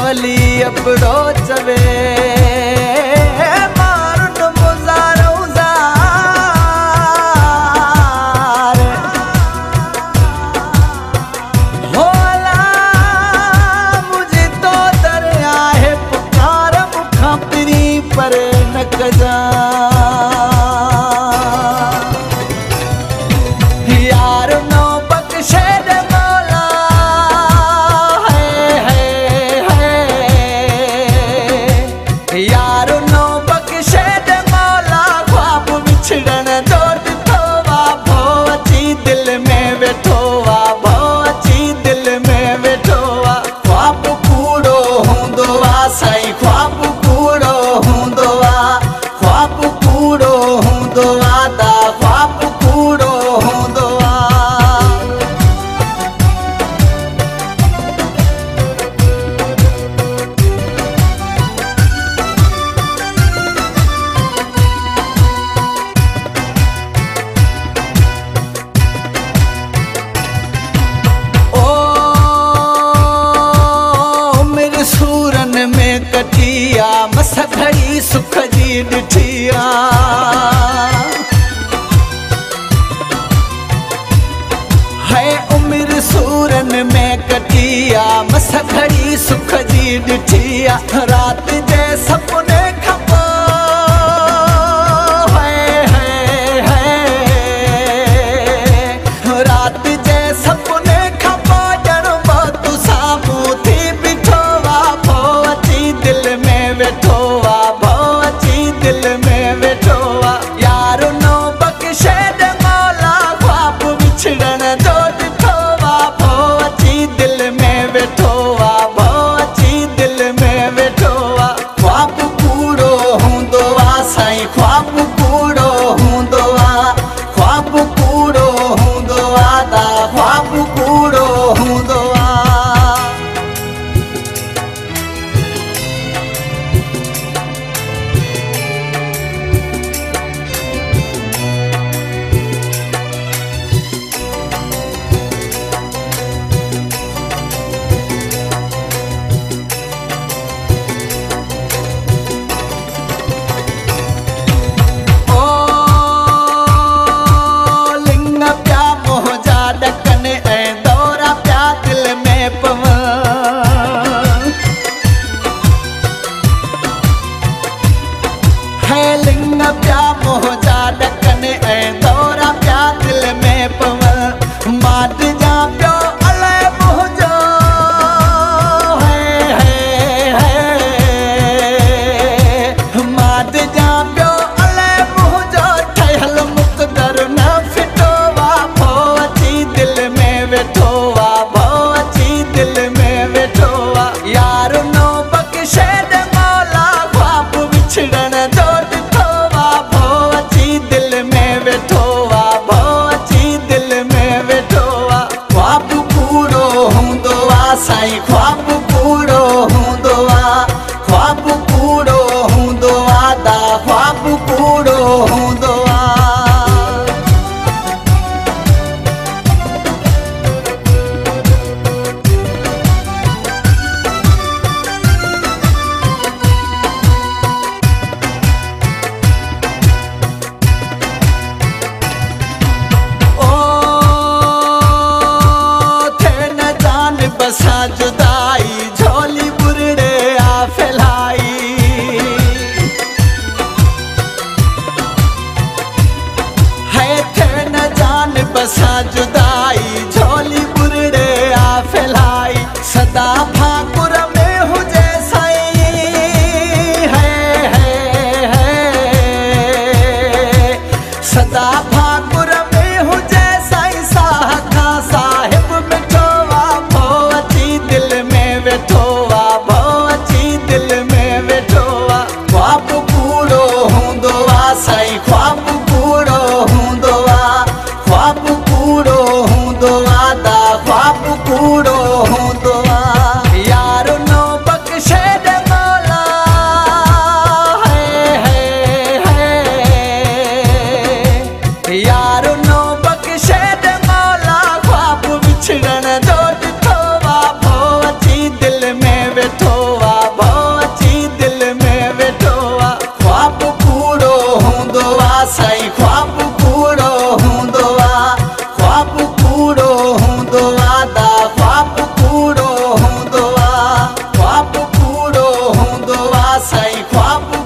वली अपड़ो चवे मारुन मुजारो जार होला मुझे तो दरिया है पुकार मुखा पिरी पर न कजा यार नो बख्शे दे मौला यार नो बख्शे दे मौला ख्वाब बिछड़न जो ॾिठो वा भो अची दिल में वेठो वा भो अची दिल में वेठो वा ख्वाब कूड़ो हूंदो वा साईं ख्वाब कूड़ो हूंदो वा ख्वाब कूड़ो हूंदो वा दा ख्वाब कूड़ो हूंदो वा सूरन में कटिया मस घड़ी सुख जी ॾिठिया है उमिर सूरन में कटिया मस घड़ी सुख जी ॾिठिया रात जे सपने खपो रात जे सपने खपो ॼण तू साम्हूं थी दिल में वेठो वा भो अची दिल में वेठो वा यार नो बख्शे दे मौला ख्वाब बिछड़न जो ॾिठो वा भो अची दिल में वेठो वा भो अची दिल में वेठो वा ख्वाब कूड़ो हूंदो वा साईं ख्वाब कूड़ो हूंदो वा ख्वाब कूड़ो हूंदो वा दा ख्वाब कूड़ो हूंदो वा लिंग प्या मोहजा ॾकन ऐं दौरा प्या दिल में पव माट जा पियो अलाए मोहजो माट जा पियो अलाए मोहजो ठहियल मुक़दर न फिटो वा भो अची दिल में वेठो वा भो अची दिल में वेठो वा यार नो बख्शे दे मौला ख्वाब बिछड़न जो दिल में वेठो वा भो अची दिल में वेठो वा ख्वाब कूड़ो हूंदो वा साईं ख्वाब कूड़ो हूंदो वा ख्वाब कूड़ो हूंदो वा दा ख्वाब कूड़ो हूंदो वा बसा जुदाई झोली बुरड़े आ फैलाई है थे न जान बसा जुदाई झोली बुरड़े आ फैलाई सदा भाकुर में हुजे साईं है सदा भाकुर में हुजे साईं साह खां साहिब मिठो दिल में वेठो वा भो अची दिल में वेठो वा ख्वाब कूड़ो हूंदो वा साईं ख्वाब कूड़ो हूंदो वा ख्वाब कूड़ो हूंदो वा दा ख्वाब कूड़ो हूंदो वा यार नो बख्शे दे मौला यार नो बख्शे दे मौला ख्वाब बिछड़न जो ॾिठो वा भो अची दिल में वेठो वा ताईं ख्वाब